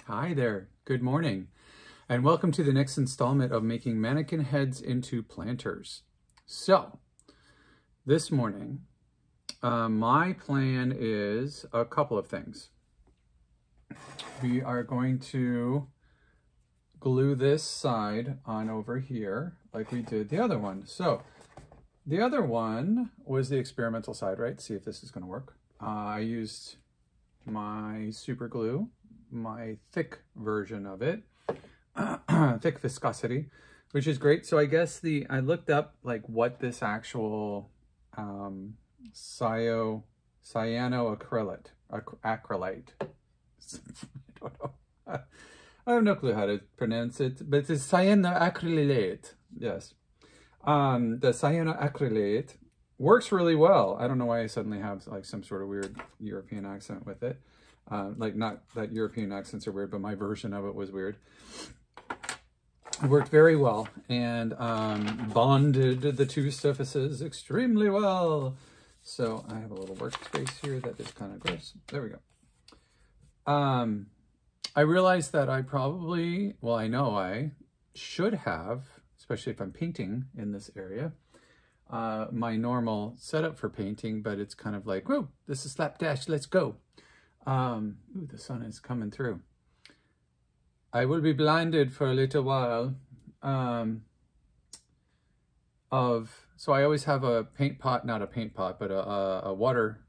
Hi there, good morning, and welcome to the next installment of making mannequin heads into planters. So, this morning, my plan is a couple of things. We are going to glue this side on over here like we did the other one. So, the other one was the experimental side, right? See if this is going to work. I used my super glue, my thick version of it, thick viscosity, which is great. So I guess I looked up like what this actual cyanoacrylate, acrylate. I don't know. I have no clue how to pronounce it, but it's cyanoacrylate. Yes. The cyanoacrylate works really well. I don't know why I suddenly have like some sort of weird European accent with it. Like, not that European accents are weird, but my version of it was weird. It worked very well and bonded the two surfaces extremely well. So I have a little workspace here that is kind of gross. There we go. I realized that I probably, well, I know I should have, especially if I'm painting in this area, my normal setup for painting, but it's kind of like, whoa, this is slapdash, let's go. Ooh, the sun is coming through. I will be blinded for a little while. So I always have a paint pot, not a paint pot, but a water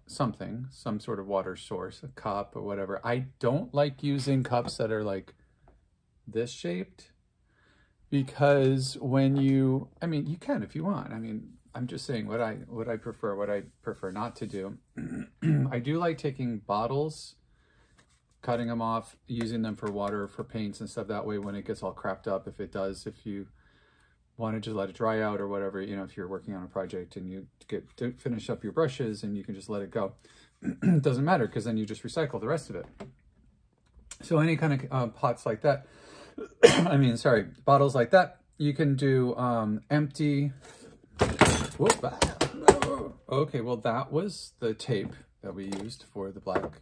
something, some sort of water source, a cup or whatever. I don't like using cups that are like this shaped, because when you, I mean, you can if you want. I mean, I'm just saying what I prefer not to do. I do like taking bottles, cutting them off, using them for water, for paints and stuff. That way, when it gets all crapped up, if you want to just let it dry out or whatever, you know, if you're working on a project and you to finish up your brushes and you can just let it go, it doesn't matter, because then you just recycle the rest of it. So any kind of pots like that, bottles like that, you can do empty. Whoop, okay, well, that was the tape that we used for the black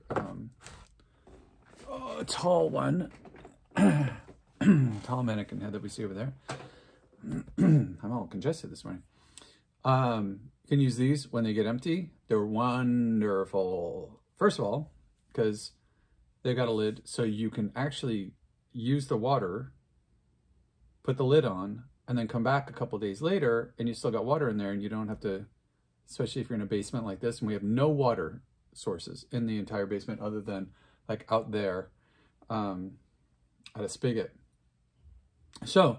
tall one, tall mannequin head that we see over there. I'm all congested this morning. You can use these when they get empty. They're wonderful. First of all, because they got a lid, so you can actually use the water, put the lid on, and then come back a couple days later and you still got water in there, and you don't have to, especially if you're in a basement like this, and we have no water sources in the entire basement other than like out there at a spigot. So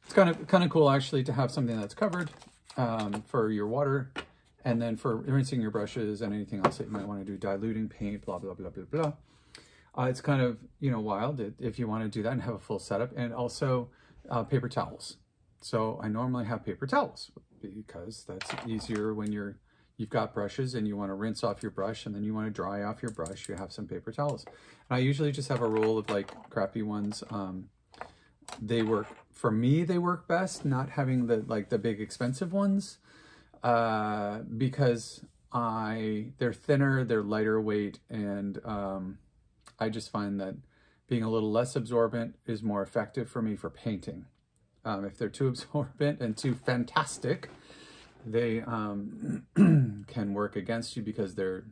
it's kind of cool actually to have something that's covered for your water, and then for rinsing your brushes and anything else that you might want to do, diluting paint, blah, blah, blah, blah, blah. It's kind of, you know, wild if you want to do that and have a full setup. And also paper towels. So I normally have paper towels because that's easier when you've got brushes and you want to rinse off your brush and then you want to dry off your brush. You have some paper towels. And I usually just have a roll of like crappy ones. They work, for me, they work best not having the big expensive ones, because they're thinner, they're lighter weight, and I just find that being a little less absorbent is more effective for me for painting. If they're too absorbent and too fantastic, they can work against you because they're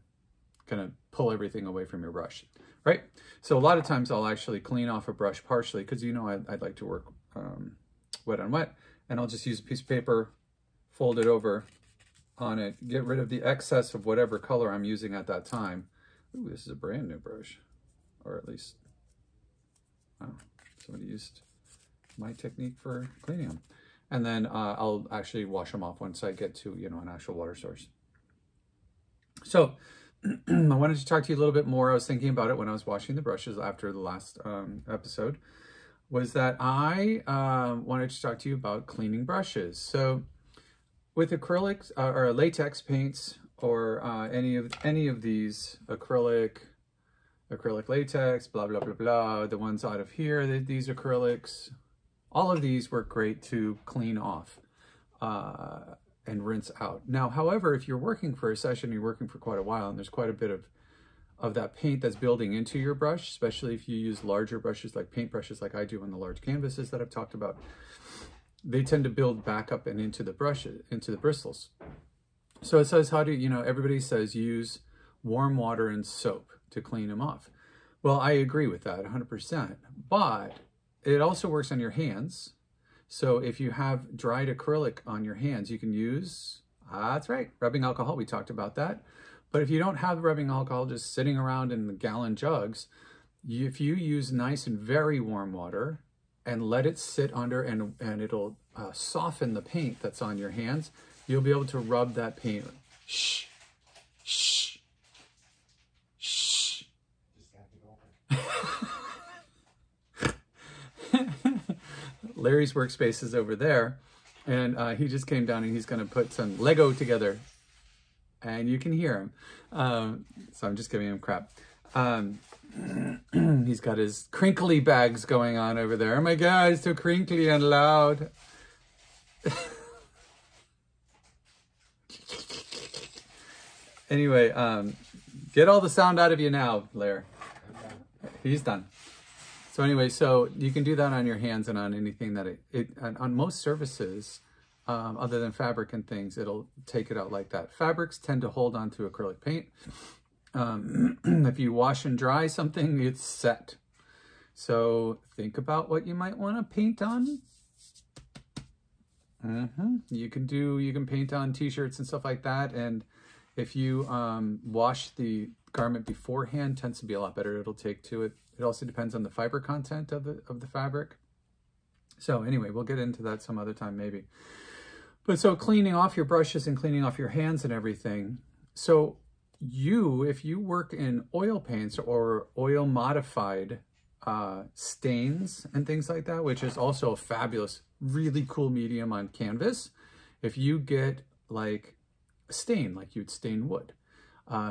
gonna pull everything away from your brush, right? So a lot of times I'll actually clean off a brush partially, because you know I'd like to work wet on wet, and I'll just use a piece of paper, fold it over on it, get rid of the excess of whatever color I'm using at that time. Ooh, this is a brand new brush, or at least, oh, somebody used my technique for cleaning them. And then I'll actually wash them off once I get to, you know, an actual water source. So I wanted to talk to you a little bit more. I was thinking about it when I was washing the brushes after the last episode, was that I wanted to talk to you about cleaning brushes. So with acrylics or latex paints, or any of these acrylic latex, blah, blah, blah, blah, the ones out of here, these acrylics, all of these work great to clean off and rinse out. Now, however, if you're working for a session, you're working for quite a while, and there's quite a bit of of that paint that's building into your brush, especially if you use larger brushes like paint brushes like I do on the large canvases that I've talked about. They tend to build back up and into the brushes, into the bristles. So it says how to, you know, everybody says use warm water and soap to clean them off. Well, I agree with that 100%, but it also works on your hands. So if you have dried acrylic on your hands, you can use, that's right, rubbing alcohol. We talked about that. But if you don't have rubbing alcohol just sitting around in the gallon jugs, if you use nice and very warm water and let it sit under and it'll soften the paint that's on your hands, you'll be able to rub that paint. Shh, shh, shh. Larry's workspace is over there, and he just came down and he's going to put some Lego together, and you can hear him. So I'm just giving him crap. He's got his crinkly bags going on over there. Oh my God, it's so crinkly and loud. Anyway, get all the sound out of you now, Lair. He's done. So anyway, so you can do that on your hands and on anything that on most surfaces, other than fabric and things, it'll take it out like that. Fabrics tend to hold on to acrylic paint. If you wash and dry something, it's set. So think about what you might want to paint on. You can paint on t-shirts and stuff like that. And if you wash the garment beforehand, tends to be a lot better. It'll take to it. It also depends on the fiber content of the fabric. So anyway, we'll get into that some other time maybe. But so cleaning off your brushes and cleaning off your hands and everything. So if you work in oil paints or oil modified stains and things like that, which is also a fabulous, really cool medium on canvas. If you get like a stain, like you'd stain wood,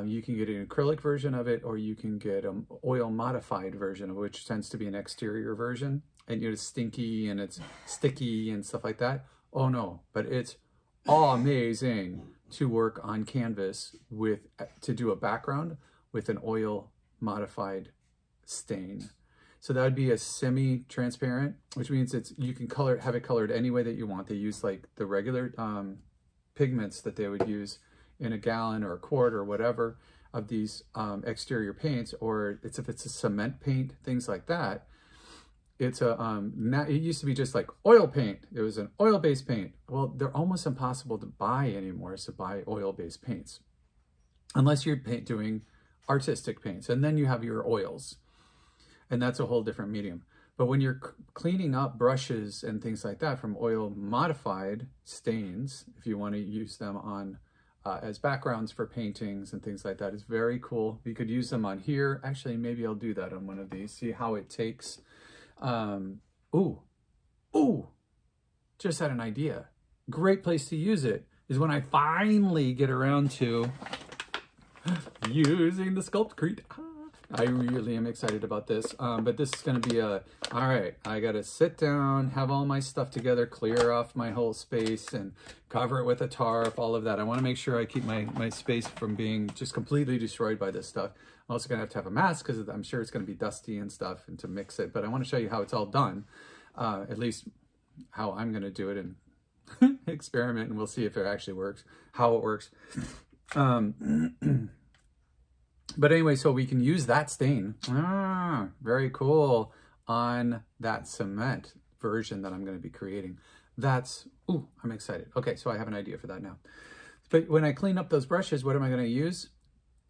you can get an acrylic version of it, or you can get an oil modified version, which tends to be an exterior version, and it's stinky and it's sticky and stuff like that. Oh no, but it's amazing to work on canvas to do a background with an oil modified stain. So that would be a semi-transparent, which means you can have it colored any way that you want. They use like the regular pigments that they would use in a gallon or a quart or whatever of these exterior paints, or if it's a cement paint, things like that. It's it used to be just like oil paint. It was an oil-based paint. Well, they're almost impossible to buy anymore, to buy oil-based paints, unless you're doing artistic paints, and then you have your oils, and that's a whole different medium. But when you're cleaning up brushes and things like that from oil modified stains, if you want to use them on as backgrounds for paintings and things like that, it's very cool. You could use them on here. Actually, maybe I'll do that on one of these, see how it takes. Just had an idea. Great place to use it is when I finally get around to using the Sculptcrete. I really am excited about this, but this is going to be all right, I got to sit down, have all my stuff together, clear off my whole space and cover it with a tarp, all of that. I want to make sure I keep my space from being just completely destroyed by this stuff. I'm also going to have a mask because I'm sure it's going to be dusty and stuff, and to mix it, but I want to show you how it's all done, at least how I'm going to do it and experiment, and we'll see if it actually works, how it works. But anyway, so we can use that stain, very cool, on that cement version that I'm going to be creating. I'm excited. Okay, so I have an idea for that now. But when I clean up those brushes, what am I going to use?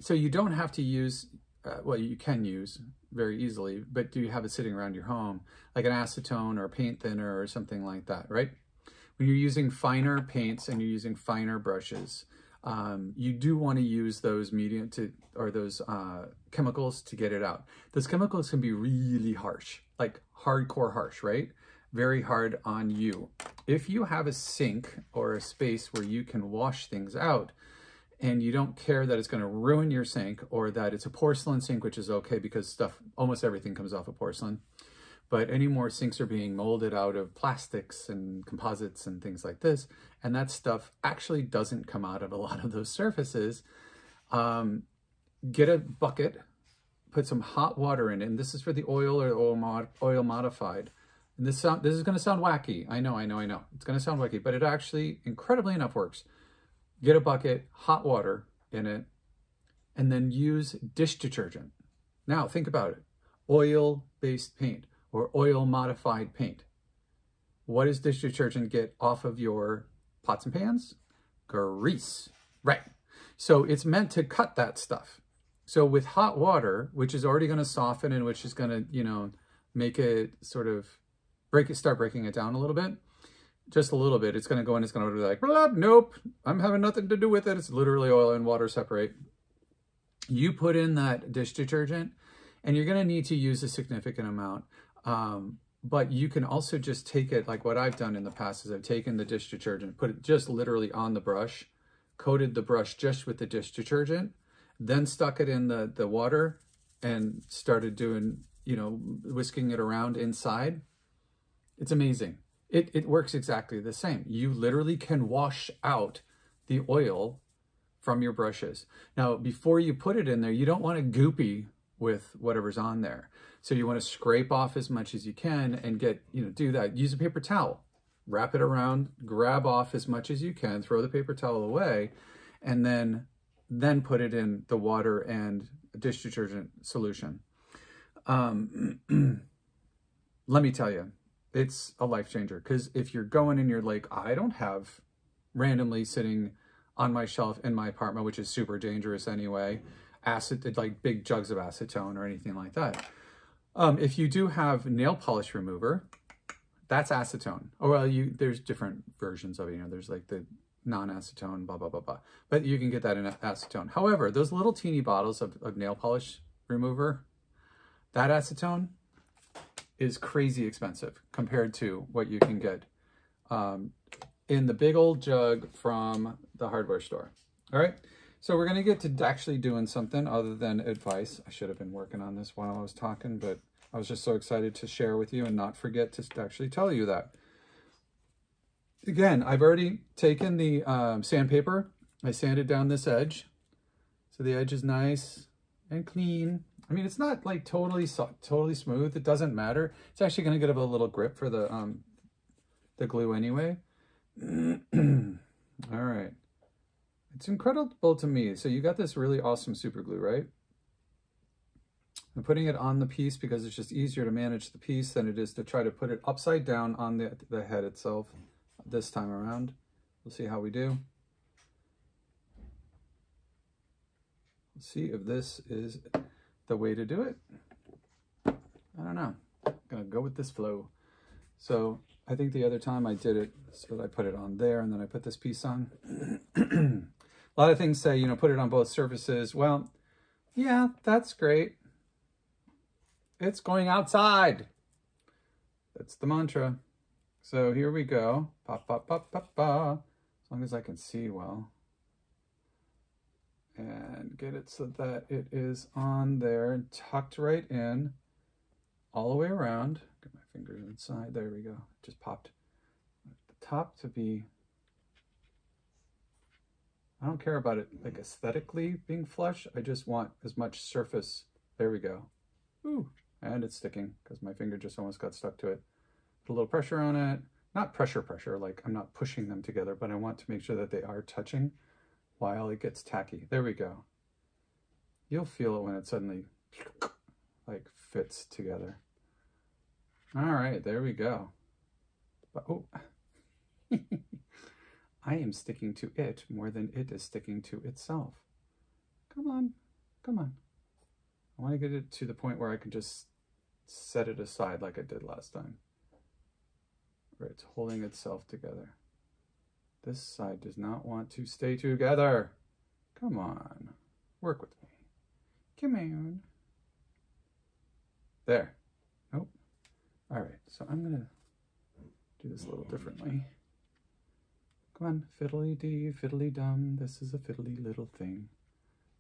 So you don't have to use, well, you can use very easily, but do you have it sitting around your home, like an acetone or a paint thinner or something like that, right? When you're using finer paints and you're using finer brushes, you do want to use those those chemicals to get it out. Those chemicals can be really harsh, like hardcore harsh, right? Very hard on you. If you have a sink or a space where you can wash things out and you don't care that it's going to ruin your sink, or that it's a porcelain sink, which is okay because almost everything comes off of porcelain. But any more sinks are being molded out of plastics and composites and things like this. And that stuff actually doesn't come out of a lot of those surfaces. Get a bucket put some hot water in it, and this is for the oil or oil modified. And this is going to sound wacky. I know. It's going to sound wacky, but it actually, incredibly enough, works. Get a bucket, hot water in it, and then use dish detergent. Now, think about it. Oil-based paint or oil-modified paint. What does dish detergent get off of your pots and pans? Grease. Right. So it's meant to cut that stuff. So with hot water, which is already going to soften and which is going to, you know, make it sort of start breaking it down a little bit, just a little bit, it's going to go in, it's going to be like, blah, nope, I'm having nothing to do with it. It's literally oil and water separate. You put in that dish detergent and you're going to need to use a significant amount. But you can also just take it, like what I've done in the past is I've taken the dish detergent, put it just literally on the brush, coated the brush just with the dish detergent, then stuck it in the water and started doing, you know, whisking it around inside. It's amazing. It works exactly the same. You literally can wash out the oil from your brushes. Now, before you put it in there, you don't want it goopy with whatever's on there. So you want to scrape off as much as you can and get, you know, do that. Use a paper towel, wrap it around, grab off as much as you can, throw the paper towel away, and then put it in the water and dish detergent solution. Let me tell you, it's a life changer, because if you're going and you're like, I don't have randomly sitting on my shelf in my apartment, which is super dangerous anyway, like big jugs of acetone or anything like that. If you do have nail polish remover, that's acetone. Oh, well, there's different versions of it. You know, there's like the non-acetone, blah, blah, blah, blah. But you can get that in acetone. However, those little teeny bottles of nail polish remover, that acetone is crazy expensive compared to what you can get in the big old jug from the hardware store. All right. So we're going to get to actually doing something other than advice. I should have been working on this while I was talking, but I was just so excited to share with you and not forget to actually tell you that. Again, I've already taken the sandpaper. I sanded down this edge. So the edge is nice and clean. I mean, it's not like totally smooth. It doesn't matter. It's actually going to get a little grip for the glue anyway. All right. It's incredible to me. So you got this really awesome super glue, right? I'm putting it on the piece because it's just easier to manage the piece than it is to try to put it upside down on the head itself this time around. We'll see how we do. Let's see if this is the way to do it. I don't know. I'm gonna go with this flow. So I think the other time I did it, so I put it on there and then I put this piece on. A lot of things say, you know, put it on both surfaces. Well, yeah, that's great. It's going outside. That's the mantra. So here we go. Pop, pop, pop, pop, pop. As long as I can see well. And get it so that it is on there and tucked right in all the way around. Get my fingers inside. There we go. Just popped. The top to be... I don't care about it like aesthetically being flush. I just want as much surface. There we go. Ooh, and it's sticking because my finger just almost got stuck to it. Put a little pressure on it. Not pressure, like I'm not pushing them together, but I want to make sure that they are touching while it gets tacky. There we go. You'll feel it when it suddenly like fits together. All right, there we go. But, oh. I am sticking to it more than it is sticking to itself. Come on, come on. I want to get it to the point where I can just set it aside like I did last time. Where it's holding itself together. This side does not want to stay together. Come on, work with me. Come on. There. Nope. All right, so I'm gonna do this a little differently. Come on, fiddly-dee, fiddly-dum. This is a fiddly little thing.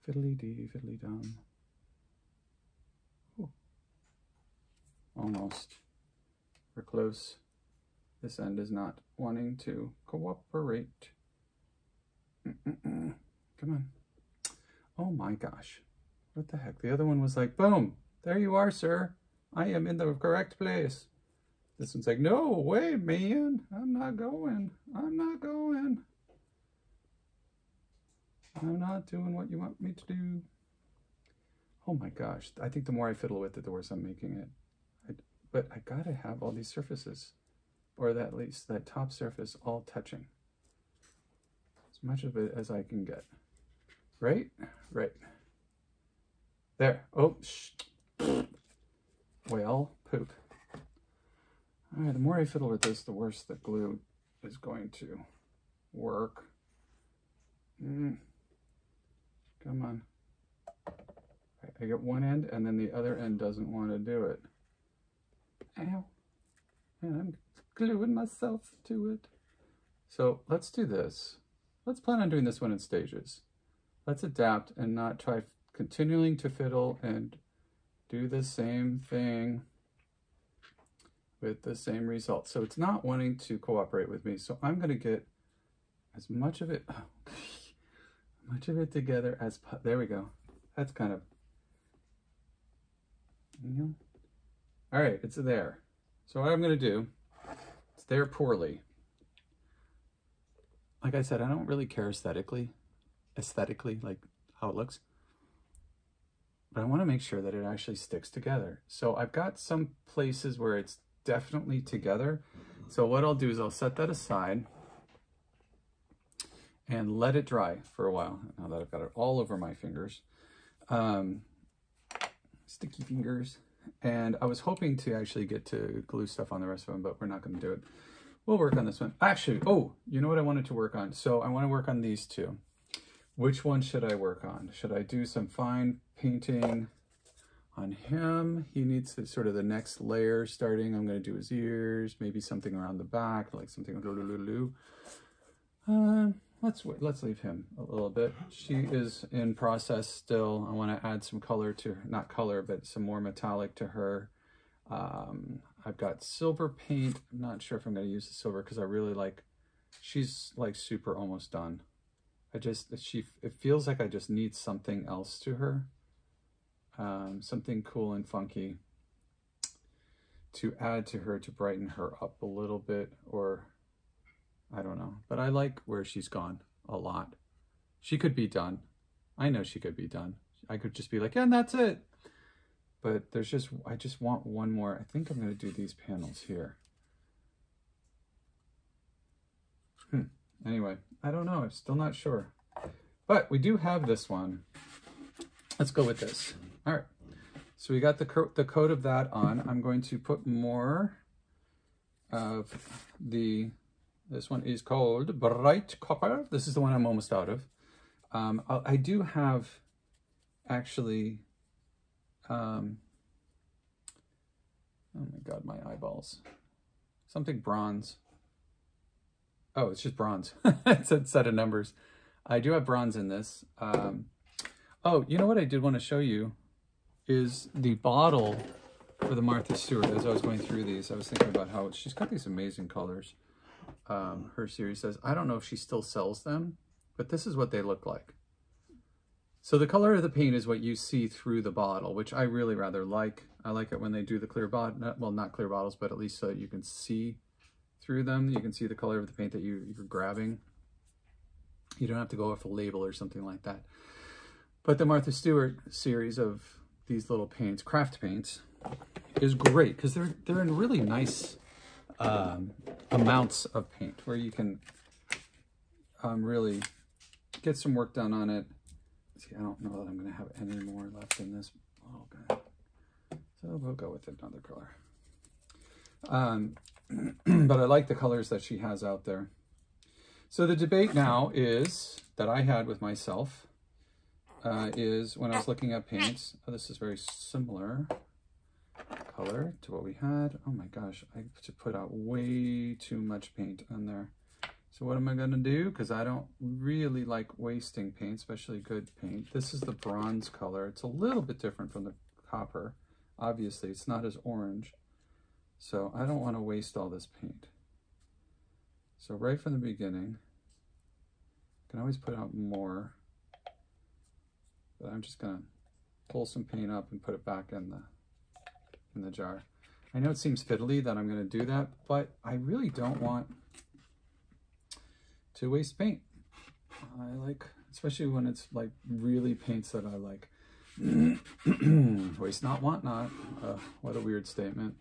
Fiddly-dee, fiddly-dum. Almost. We're close. This end is not wanting to cooperate. Come on. Oh my gosh. What the heck? The other one was like, boom, there you are, sir. I am in the correct place. This one's like, no way, man. I'm not going. I'm not going. I'm not doing what you want me to do. Oh my gosh. I think the more I fiddle with it, the worse I'm making it. But I gotta have all these surfaces, or at least that top surface all touching. As much of it as I can get. Right? Right. There. Oh, shh. Well, poop. All right, the more I fiddle with this, the worse the glue is going to work. Come on. I get one end, and then the other end doesn't want to do it. Ow. And I'm gluing myself to it. So let's do this. Let's plan on doing this one in stages. Let's adapt and not try continuing to fiddle and do the same thing with the same result. So it's not wanting to cooperate with me. So I'm going to get as much of it, together as, there we go. That's kind of, all right, it's there. So what I'm going to do, it's there poorly. Like I said, I don't really care aesthetically, like how it looks. But I want to make sure that it actually sticks together. So I've got some places where it's definitely together. So what I'll do is I'll set that aside and let it dry for a while. Now that I've got it all over my fingers, sticky fingers. And I was hoping to actually get to glue stuff on the rest of them, but we're not going to do it. We'll work on this one. Actually, oh, you know what I wanted to work on? So I want to work on these two. Which one should I work on? Should I do some fine painting on him? He needs to sort of the next layer starting. I'm going to do his ears, maybe something around the back, like something. Let's leave him a little bit. She is in process still. I want to add some color to her, not color, but some more metallic to her. I've got silver paint. I'm not sure if I'm going to use the silver because I really like, she's like super almost done. It feels like I just need something else to her. Something cool and funky to add to her to brighten her up a little bit, or I don't know. But I like where she's gone a lot. She could be done. I know she could be done. I could just be like, yeah, and that's it. But I just want one more. I think I'm going to do these panels here. Anyway, I don't know. I'm still not sure. But we do have this one. Let's go with this. All right. So we got the coat of that on. I'm going to put more of this one is called Bright Copper. This is the one I'm almost out of. I do have actually, oh my God, my eyeballs. Something bronze. Oh, it's just bronze. It's a set of numbers. I do have bronze in this. Oh, you know what I did want to show you is the bottle for the Martha Stewart. As I was going through these, I was thinking about how she's got these amazing colors. Her series says, I don't know if she still sells them, but this is what they look like. So the color of the paint is what you see through the bottle, which I really rather like. I like it when they do the clear bottle, well, not clear bottles, but at least so that you can see through them. You can see the color of the paint that you're grabbing. You don't have to go off a label or something like that. But the Martha Stewart series of these little paints, craft paints, is great because they're in really nice amounts of paint where you can really get some work done on it. See, I don't know that I'm going to have any more left in this. Oh, God. So we'll go with another color. But I like the colors that she has out there. So the debate now is, that I had with myself, is when I was looking at paints. Oh, this is very similar color to what we had. Oh my gosh, I put out way too much paint on there. So what am I going to do? Because I don't really like wasting paint, especially good paint. This is the bronze color. It's a little bit different from the copper. Obviously, it's not as orange. So I don't want to waste all this paint. So right from the beginning, I can always put out more. But I'm just going to pull some paint up and put it back in the jar. I know it seems fiddly that I'm going to do that, but I really don't want to waste paint. I like, especially when it's like really paints that I like. Waste not, want not. What a weird statement.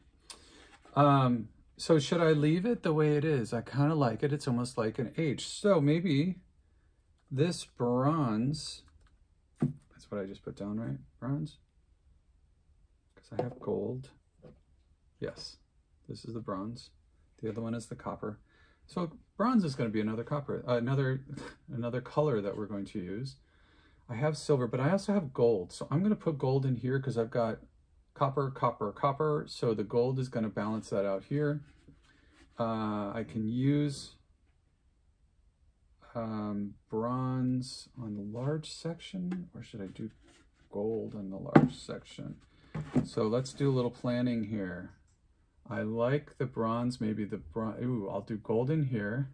So should I leave it the way it is? I kind of like it. It's almost like an H. So maybe this bronze, that's what I just put down, right? Bronze? Because I have gold. Yes, this is the bronze. The other one is the copper. So bronze is going to be another copper, another color that we're going to use. I have silver, but I also have gold. So I'm going to put gold in here because I've got copper, copper, copper. So the gold is going to balance that out here. I can use bronze on the large section, or should I do gold on the large section? So let's do a little planning here. I like the bronze, maybe the bronze. Ooh, I'll do gold in here.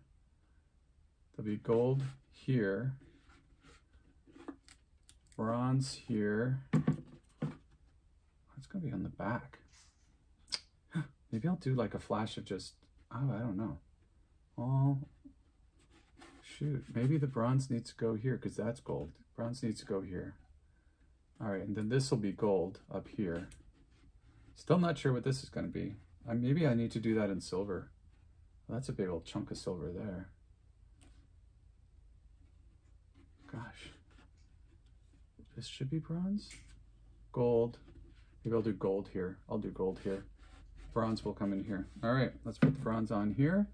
There'll be gold here. Bronze here. It's gonna be on the back. Maybe I'll do like a flash of just, oh, I don't know. Oh, shoot. Maybe the bronze needs to go here because that's gold. Bronze needs to go here. All right, and then this will be gold up here. Still not sure what this is gonna be. Maybe I need to do that in silver. Well, that's a big old chunk of silver there. Gosh. This should be bronze. Gold. Maybe I'll do gold here. I'll do gold here. Bronze will come in here. All right, let's put the bronze on here.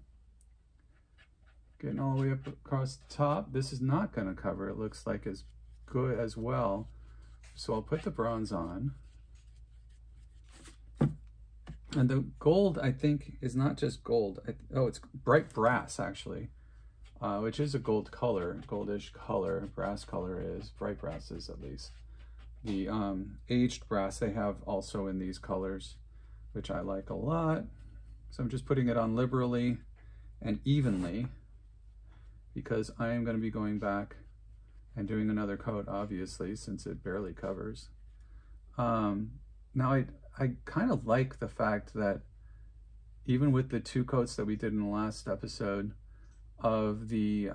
Getting all the way up across the top. This is not going to cover. It looks like as good as well. So I'll put the bronze on. And the gold, I think, is not just gold. Oh, it's bright brass, actually, which is a gold color, goldish color. Brass color is, bright brass is at least. The aged brass they have also in these colors, which I like a lot. So I'm just putting it on liberally and evenly because I am going to be going back and doing another coat, obviously, since it barely covers. Now I kind of like the fact that even with the 2 coats that we did in the last episode of the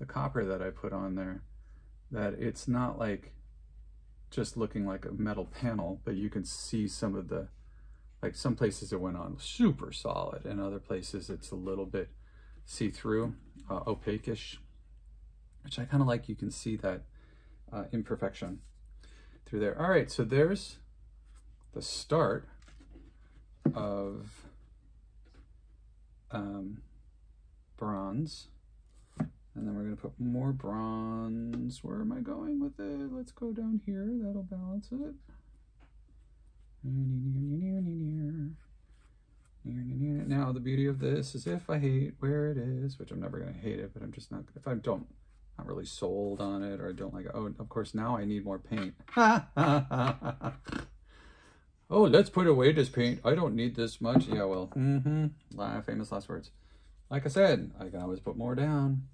copper that I put on there, that it's not like just looking like a metal panel, but you can see some of the, like some places it went on super solid and other places it's a little bit see-through, opaque-ish, which I kind of like. You can see that imperfection through there. All right, so there's the start of bronze, and then we're going to put more bronze. Where am I going with it? Let's go down here. That'll balance it. Now the beauty of this is if I hate where it is, which I'm never going to hate it, but I'm just not, if I don't, not really sold on it, or I don't like it. Oh, of course, now I need more paint. Oh, let's put away this paint. I don't need this much. Yeah, well, famous last words. Like I said, I can always put more down.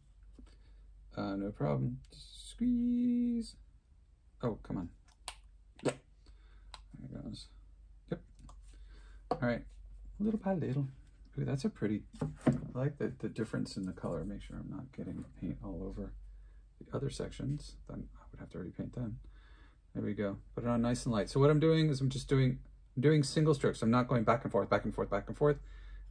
No problem. Squeeze. Oh, come on. There it goes. Yep. All right. Little by little. Ooh, that's a pretty, I like the difference in the color. Make sure I'm not getting paint all over the other sections. Then I would have to already paint them. There we go. Put it on nice and light. So what I'm doing is I'm doing single strokes. I'm not going back and forth, back and forth, back and forth.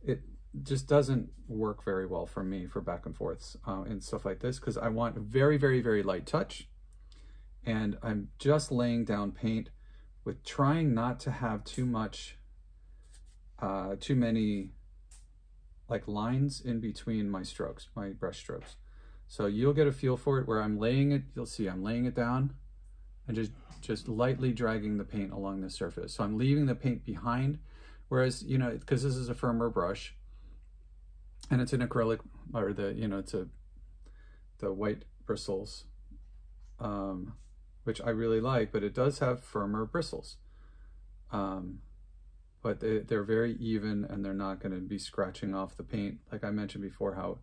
It just doesn't work very well for me for back and forths and stuff like this, because I want very, very, very light touch. And I'm just laying down paint with trying not to have too much, too many like lines in between my strokes, my brush strokes. So you'll get a feel for it where I'm laying it, you'll see I'm laying it down and just lightly dragging the paint along the surface. So I'm leaving the paint behind, whereas, you know, because this is a firmer brush and it's an acrylic, or the, you know, it's the white bristles, which I really like, but it does have firmer bristles. But they're very even and they're not going to be scratching off the paint. Like I mentioned before, how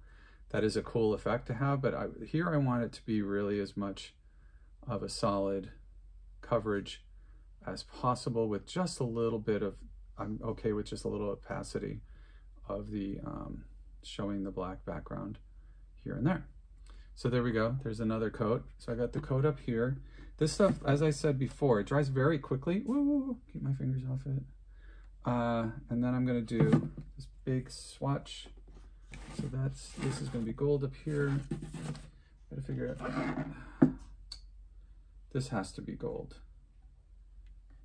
that is a cool effect to have, but here I want it to be really as much of a solid coverage as possible with just a little bit of, I'm okay with just a little opacity of the showing the black background here and there. So there we go, there's another coat. So I got the coat up here. This stuff, as I said before, it dries very quickly. Woo, keep my fingers off it. And then I'm gonna do this big swatch. So this is gonna be gold up here. Gotta figure it out. This has to be gold.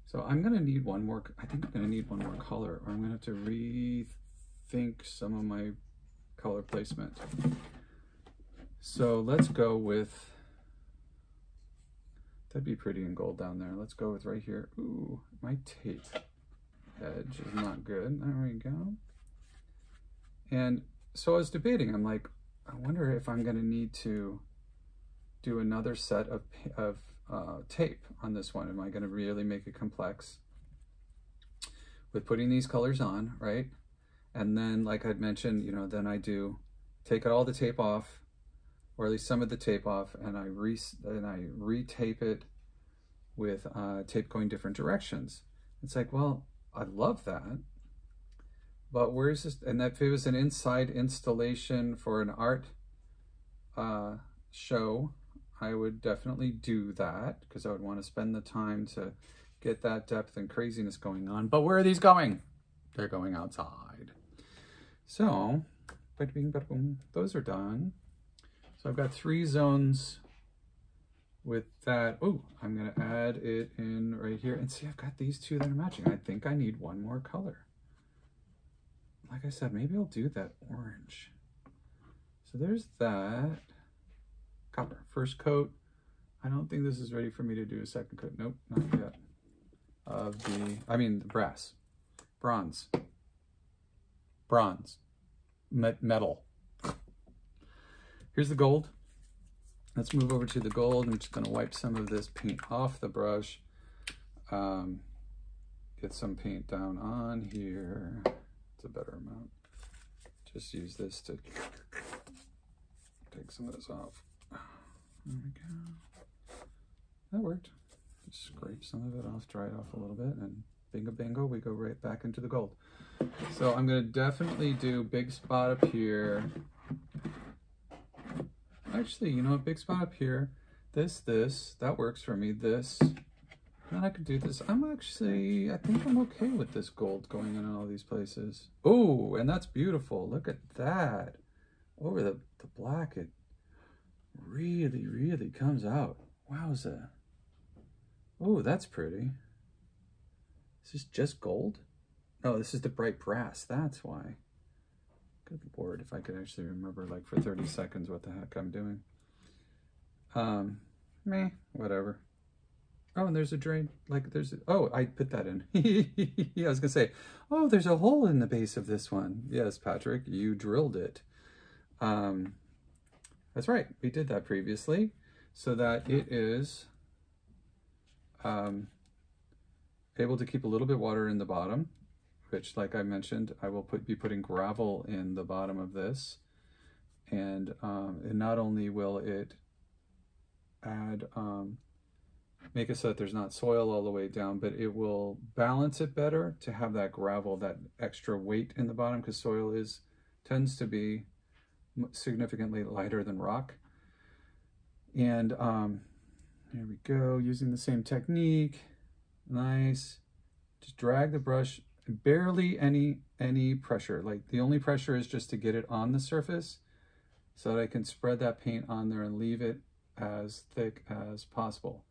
So I'm gonna need one more, I think I'm gonna need one more color, or I'm gonna have to rethink some of my color placement. So let's go with, that'd be pretty in gold down there. Let's go with right here. Ooh, my tape edge is not good. There we go. And so I was debating, I'm like, I wonder if I'm gonna need to do another set of tape on this one. Am I gonna really make it complex with putting these colors on, right? And then, like I'd mentioned, you know, then I do take all the tape off, or at least some of the tape off, and I retape it with tape going different directions. It's like, well, I love that, but where's this? And if it was an inside installation for an art show, I would definitely do that, because I would want to spend the time to get that depth and craziness going on. But where are these going? They're going outside. So, those are done. So I've got 3 zones with that. Oh, I'm gonna add it in right here. And see, I've got these 2 that are matching. I think I need one more color. Like I said, maybe I'll do that orange. So there's that. Copper, first coat. I don't think this is ready for me to do a second coat. Nope, not yet. Of the brass. Bronze. Metal. Here's the gold. Let's move over to the gold. I'm just gonna wipe some of this paint off the brush. Get some paint down on here. It's a better amount. Just use this to take some of this off. There we go. That worked. Just scrape some of it off, dry it off a little bit, and bingo bingo, we go right back into the gold. So I'm gonna definitely do big spot up here. Actually, you know, a big spot up here. This, that works for me. This, and I could do this. I think I'm okay with this gold going in all these places. Oh, and that's beautiful. Look at that. Over the black, it really, really comes out. Wowza. Oh, that's pretty. Is this just gold? No, this is the bright brass. That's why. Good Lord, if I could actually remember, like, for 30 seconds what the heck I'm doing. Meh, whatever. Oh, and there's a drain. Like, oh, I put that in. Yeah, I was gonna say, oh, there's a hole in the base of this one. Yes, Patrick, you drilled it. That's right, we did that previously, so that it is able to keep a little bit of water in the bottom, which, like I mentioned, I will be putting gravel in the bottom of this. And not only will it add, make it so that there's not soil all the way down, but it will balance it better to have that gravel, that extra weight in the bottom, because soil tends to be significantly lighter than rock. And here we go, using the same technique. Nice. Just drag the brush, barely any pressure. Like, the only pressure is just to get it on the surface so that I can spread that paint on there and leave it as thick as possible.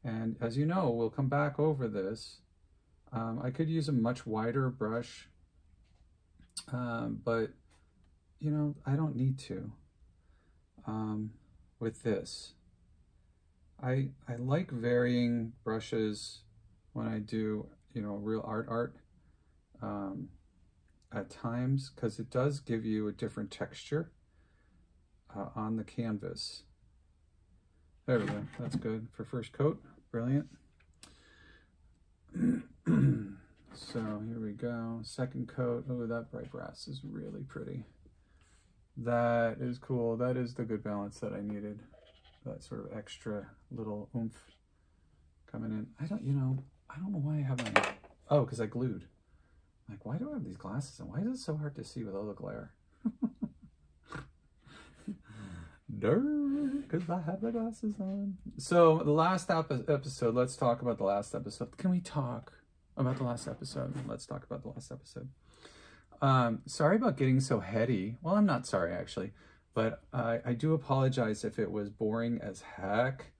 And as you know, we'll come back over this. I could use a much wider brush, but you know, I don't need to with this. I like varying brushes when I do, you know, real art at times, because it does give you a different texture on the canvas. There we go, that's good for first coat, brilliant. So here we go, second coat. Oh, that bright brass is really pretty. That is cool. That is the good balance that I needed. That sort of extra little oomph coming in. I don't know why I have my, oh, because I glued. Like, why do I have these glasses on? Why is it so hard to see with all the glare? Because I have the glasses on. So the last episode, let's talk about the last episode. Can we talk about the last episode? Let's talk about the last episode. Sorry about getting so heady. Well, I'm not sorry, actually. But I do apologize if it was boring as heck.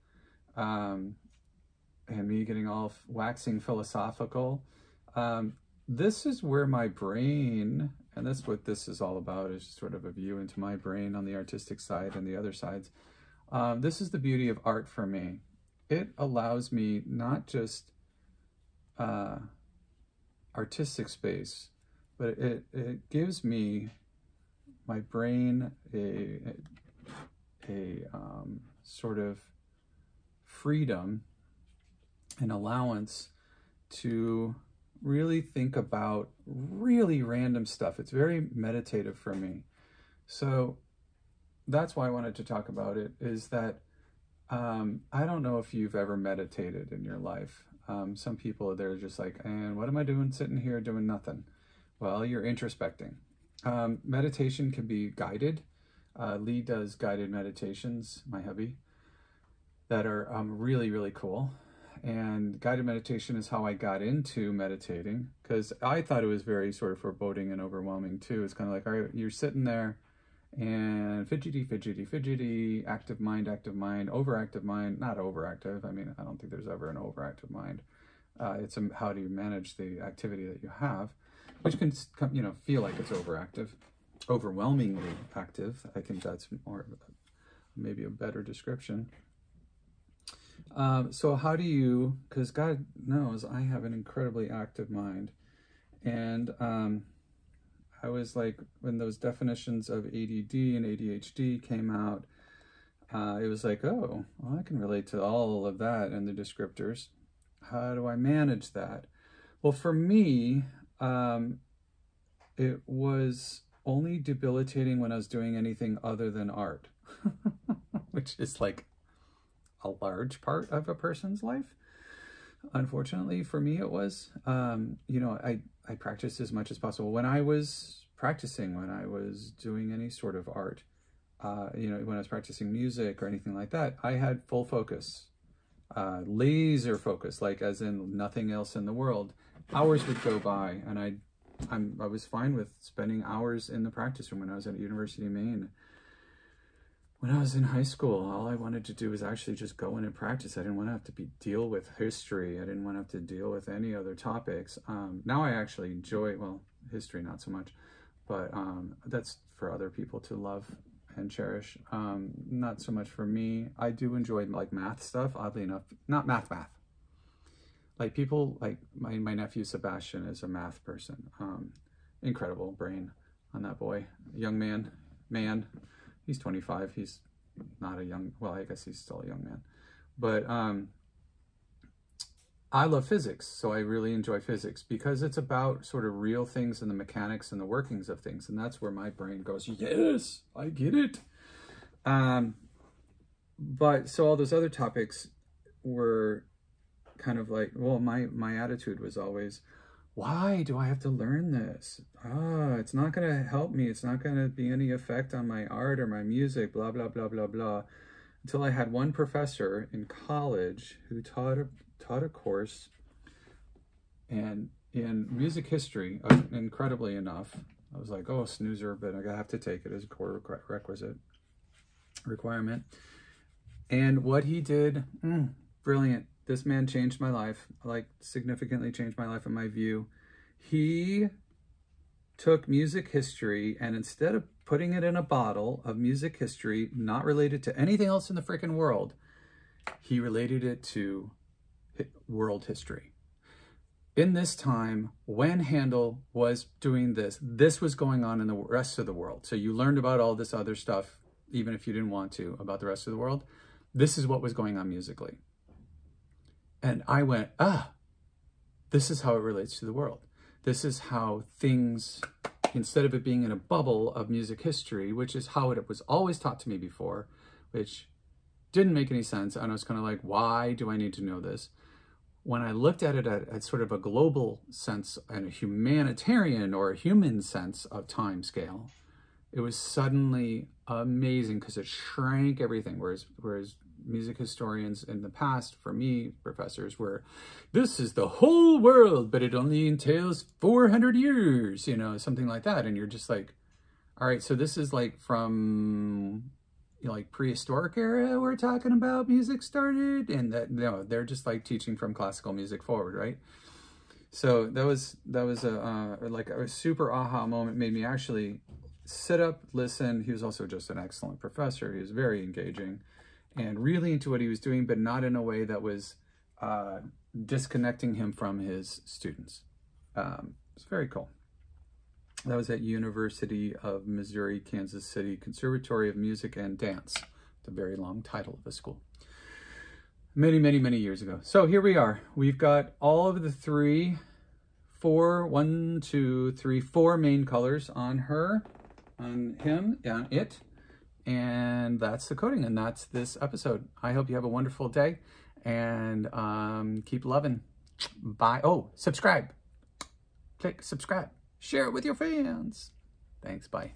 And me getting all waxing philosophical. This is where my brain, and that's what this is all about, is sort of a view into my brain on the artistic side and the other sides. This is the beauty of art for me. It allows me not just artistic space, but it gives me, my brain, a sort of freedom and allowance to really think about really random stuff. It's very meditative for me. So that's why I wanted to talk about it, is that I don't know if you've ever meditated in your life. Some people, they're just like, and what am I doing sitting here doing nothing? Well, you're introspecting. Meditation can be guided. Lee does guided meditations, my hubby, that are really, really cool. And guided meditation is how I got into meditating, because I thought it was very sort of foreboding and overwhelming too. It's kind of like, all right, you're sitting there and fidgety, active mind, overactive mind, not overactive. I mean, I don't think there's ever an overactive mind. It's how do you manage the activity that you have, which can, feel like it's overactive, overwhelmingly active. I think that's more, maybe a better description. So how do you, because God knows I have an incredibly active mind, and I was like, when those definitions of ADD and ADHD came out, it was like, oh, well, I can relate to all of that and the descriptors. How do I manage that? Well, for me, it was only debilitating when I was doing anything other than art, which is like a large part of a person's life. Unfortunately, for me, it was, I practiced as much as possible. When I was practicing, when I was doing any sort of art, when I was practicing music or anything like that, I had full focus, laser focus, like as in nothing else in the world. Hours would go by, and I was fine with spending hours in the practice room when I was at University of Maine. When I was in high school, all I wanted to do was actually just go in and practice. I didn't want to have to deal with history. I didn't want to have to deal with any other topics. Now I actually enjoy, well, history not so much, but that's for other people to love and cherish. Not so much for me. I do enjoy like math stuff, oddly enough. Not math. Like people, like my nephew Sebastian is a math person. Incredible brain on that boy. Young man. He's 25. He's not a young, well, I guess he's still a young man. But I love physics, so I really enjoy physics because it's about sort of real things and the mechanics and the workings of things. And that's where my brain goes, yes, I get it. But so all those other topics were kind of like, well, my attitude was always, why do I have to learn this? It's not going to help me. It's not going to be any effect on my art or my music, blah, blah, blah, blah, blah. Until I had one professor in college who taught a course and in music history, incredibly enough. I was like, oh, snoozer, but I have to take it as a core requirement. And what he did, brilliant. This man changed my life, like significantly changed my life and my view. He took music history, and instead of putting it in a bottle of music history, not related to anything else in the freaking world, he related it to world history. In this time, when Handel was doing this, this was going on in the rest of the world. So you learned about all this other stuff, even if you didn't want to, about the rest of the world. This is what was going on musically. And I went, this is how it relates to the world. This is how things, instead of it being in a bubble of music history, which is how it was always taught to me before, which didn't make any sense. And I was kind of like, why do I need to know this? when I looked at it at sort of a global sense and a humanitarian or a human sense of time scale, it was suddenly amazing because it shrank everything. Whereas music historians in the past, for me, professors were, this is the whole world, but it only entails 400 years, you know, something like that. And you're just like, all right, so this is like from, you know, like prehistoric era we're talking about music started, and that, no, they're just like teaching from classical music forward, right? So that was a like a super aha moment, made me actually sit up, listen. He was also just an excellent professor. He was very engaging and really into what he was doing, but not in a way that was disconnecting him from his students. It's very cool. That was at University of Missouri, Kansas City, Conservatory of Music and Dance. It's a very long title of the school. Many, many, many years ago. So here we are. We've got all of the four main colors on her, on him, on it. And that's the coding, and that's this episode. I hope you have a wonderful day, and keep loving. Bye. Oh, subscribe. Click subscribe. Share it with your fans. Thanks. Bye.